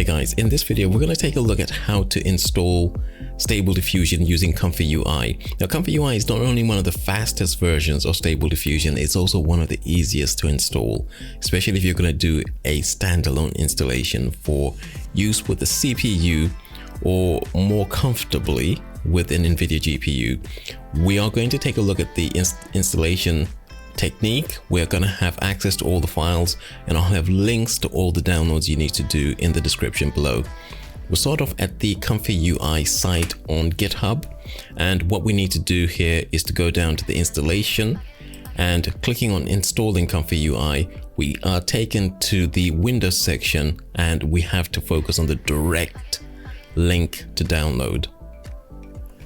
Hey guys, in this video we're going to take a look at how to install Stable Diffusion using ComfyUI. Now ComfyUI is not only one of the fastest versions of Stable Diffusion, it's also one of the easiest to install, especially if you're going to do a standalone installation for use with the CPU or more comfortably with an NVIDIA GPU. We are going to take a look at the installation technique. We're going to have access to all the files, and I'll have links to all the downloads you need to do in the description below. We'll start off at the ComfyUI site on GitHub, and what we need to do here is to go down to the installation, and clicking on installing ComfyUI, we are taken to the Windows section, and we have to focus on the direct link to download.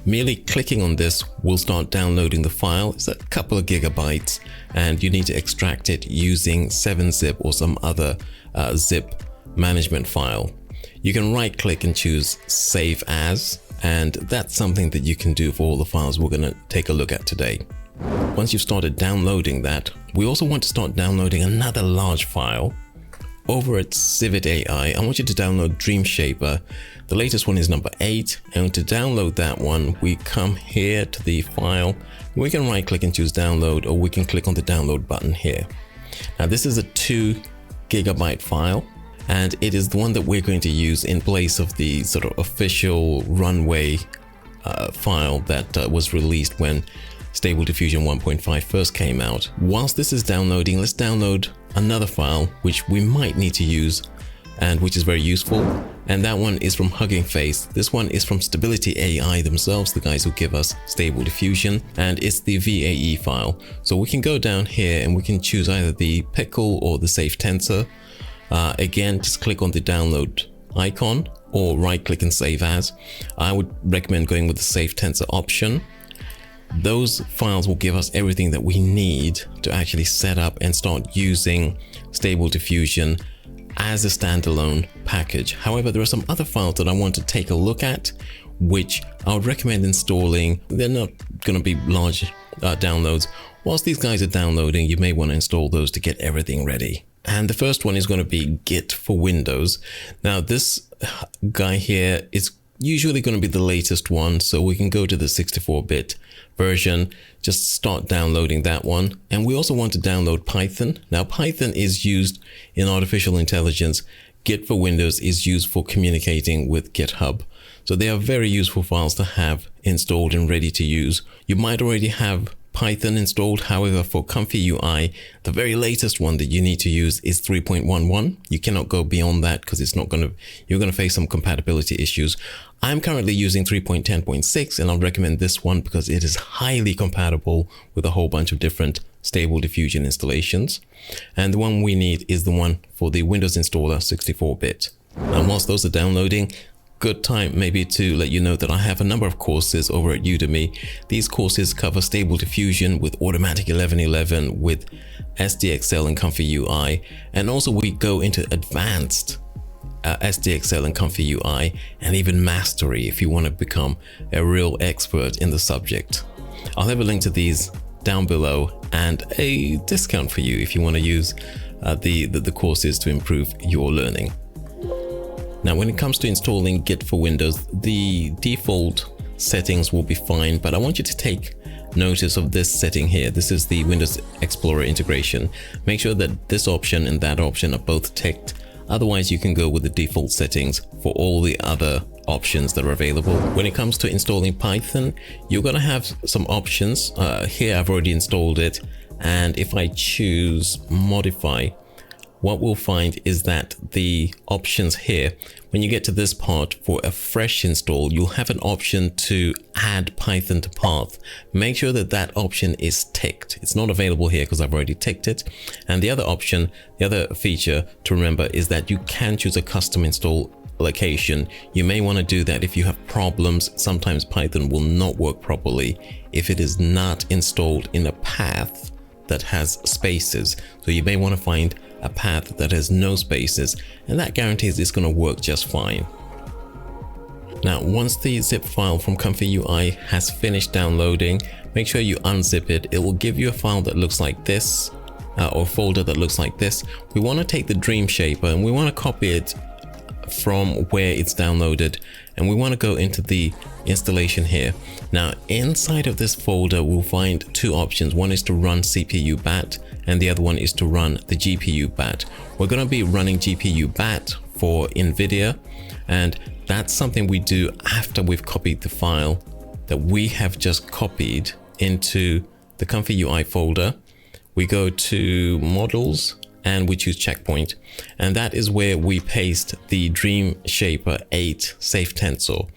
Merely clicking on this will start downloading the file. It's a couple of gigabytes, and you need to extract it using 7-zip or some other zip management file. You can right click and choose Save As, and that's something that you can do for all the files we're going to take a look at today. Once you've started downloading that, we also want to start downloading another large file. Over at Civit AI, I want you to download Dreamshaper. The latest one is number 8, and to download that one, we come here to the file. We can right click and choose download, or we can click on the download button here. Now this is a 2 gigabyte file, and it is the one that we're going to use in place of the sort of official runway file that was released when Stable Diffusion 1.5 first came out. Whilst this is downloading, let's download another file which we might need to use and which is very useful, and that one is from Hugging Face. This one is from Stability AI themselves, the guys who give us Stable Diffusion, and it's the VAE file. So we can go down here and we can choose either the pickle or the safe tensor. Again, just click on the download icon or right click and save as. I would recommend going with the safe tensor option. Those files will give us everything that we need to actually set up and start using Stable Diffusion as a standalone package. However, there are some other files that I want to take a look at, which I would recommend installing. They're not going to be large downloads. Whilst these guys are downloading, you may want to install those to get everything ready. And the first one is going to be Git for Windows. Now this guy here is usually going to be the latest one, so we can go to the 64-bit version, just start downloading that one. And we also want to download Python. Now Python is used in artificial intelligence. Git for Windows is used for communicating with GitHub. So they are very useful files to have installed and ready to use. You might already have Python installed. However, for ComfyUI, the very latest one that you need to use is 3.11. You cannot go beyond that because you're going to face some compatibility issues. I'm currently using 3.10.6, and I'll recommend this one because it is highly compatible with a whole bunch of different Stable Diffusion installations. And the one we need is the one for the Windows installer 64-bit. And whilst those are downloading, good time maybe to let you know that I have a number of courses over at Udemy. These courses cover Stable Diffusion with Automatic 1111, with SDXL and ComfyUI, and also we go into advanced SDXL and ComfyUI, and even mastery if you want to become a real expert in the subject. I'll have a link to these down below and a discount for you if you want to use the courses to improve your learning. Now, when it comes to installing Git for Windows, the default settings will be fine, but I want you to take notice of this setting here. This is the Windows Explorer integration. Make sure that this option and that option are both ticked. Otherwise, you can go with the default settings for all the other options that are available. When it comes to installing Python, you're going to have some options. Here, I've already installed it. And if I choose modify, what we'll find is that the options here, when you get to this part for a fresh install, you'll have an option to add Python to path. Make sure that that option is ticked. It's not available here because I've already ticked it. And the other option, the other feature to remember is that you can choose a custom install location. You may want to do that if you have problems. Sometimes Python will not work properly if it is not installed in a path that has spaces. So you may want to find a path that has no spaces, and that guarantees it's going to work just fine. Now, once the zip file from ComfyUI has finished downloading, make sure you unzip it. It will give you a file that looks like this, or a folder that looks like this. We want to take the Dreamshaper and we want to copy it from where it's downloaded, and we want to go into the installation here. Now inside of this folder we'll find two options. One is to run CPU bat and the other one is to run the GPU bat. We're going to be running GPU bat for NVIDIA, and that's something we do after we've copied the file that we have just copied into the ComfyUI folder. We go to models and we choose checkpoint, and that is where we paste the Dream Shaper 8 safe tensor.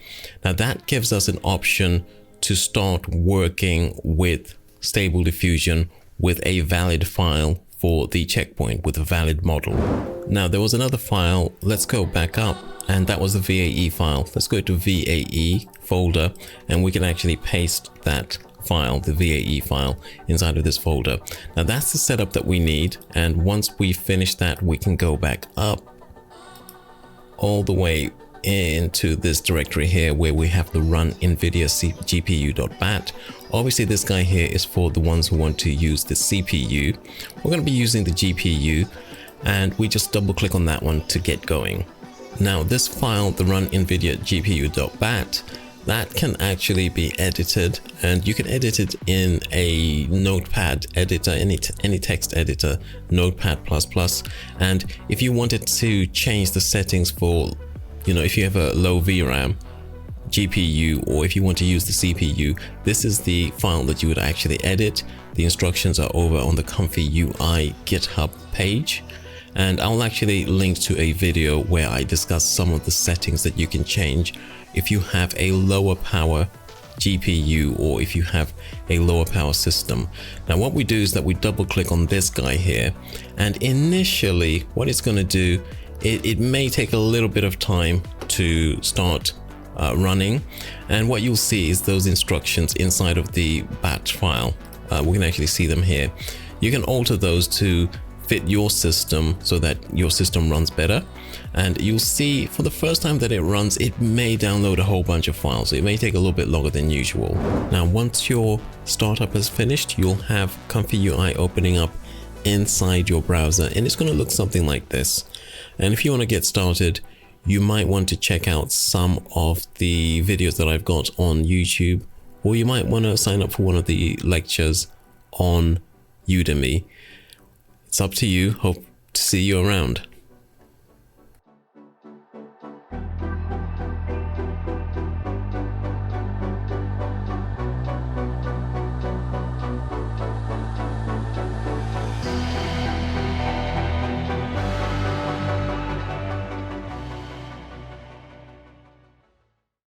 Now that gives us an option to start working with Stable Diffusion with a valid file for the checkpoint, with a valid model. Now there was another file, let's go back up, and that was the VAE file. Let's go to VAE folder and we can actually paste that file, the VAE file, inside of this folder. Now that's the setup that we need, and once we finish that we can go back up all the way into this directory here where we have the run NVIDIA GPU.bat. Obviously this guy here is for the ones who want to use the CPU. We're going to be using the GPU, and we just double click on that one to get going. Now this file, the run NVIDIA GPU.bat, that can actually be edited, and you can edit it in a notepad editor, any text editor, Notepad++. And if you wanted to change the settings for, if you have a low VRAM GPU, or if you want to use the CPU, this is the file that you would actually edit. The instructions are over on the ComfyUI GitHub page, and I'll actually link to a video where I discuss some of the settings that you can change if you have a lower power GPU or if you have a lower power system. Now what we do is that we double click on this guy here, and initially what it's going to do, it may take a little bit of time to start running, and what you'll see is those instructions inside of the bat file. We can actually see them here. You can alter those to fit your system so that your system runs better, and you'll see for the first time that it runs, it may download a whole bunch of files, so it may take a little bit longer than usual. Now once your startup is finished, you'll have ComfyUI opening up inside your browser, and it's going to look something like this. And if you want to get started, you might want to check out some of the videos that I've got on YouTube, or you might want to sign up for one of the lectures on Udemy. It's up to you. Hope to see you around.